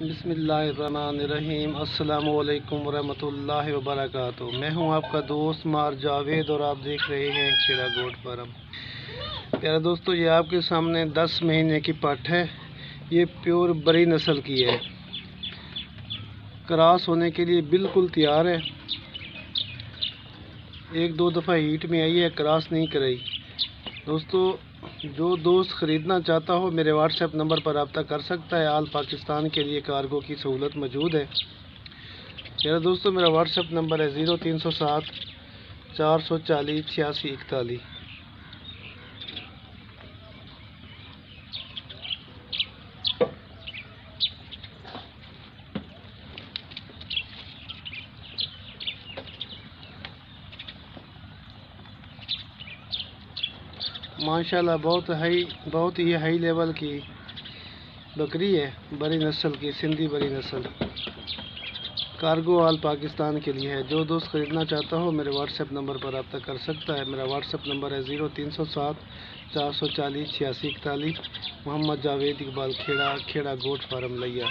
बिस्मिल्लाहिर्रहमानिर्रहीम। अस्सलामु अलैकुम वरहमतुल्लाहि वबरकातुहू। मैं हूं आपका दोस्त मार जावेद और आप देख रहे हैं खेड़ा गोट फार्म। प्यारे दोस्तों, ये आपके सामने 10 महीने की पट है। ये प्योर बड़ी नस्ल की है, क्रॉस होने के लिए बिल्कुल तैयार है। एक दो दफ़ा हीट में आई है, क्रॉस नहीं कराई। दोस्तों, जो दोस्त ख़रीदना चाहता हो मेरे व्हाट्सएप नंबर पर रब्ता कर सकता है। आल पाकिस्तान के लिए कार्गो की सहूलत मौजूद है। मेरा दोस्तों, मेरा व्हाट्सएप नंबर है 0307 440 8641। माशाल्लाह बहुत ही हाई लेवल की बकरी है, बड़ी नस्ल की, सिंधी बड़ी नस्ल। कार्गो आल पाकिस्तान के लिए है। जो दोस्त ख़रीदना चाहता हो मेरे व्हाट्सएप नंबर पर रब्ता कर सकता है। मेरा व्हाट्सएप नंबर है 0307 440 8641। मोहम्मद जावेद इकबाल, खेड़ा गोट फार्म लिया।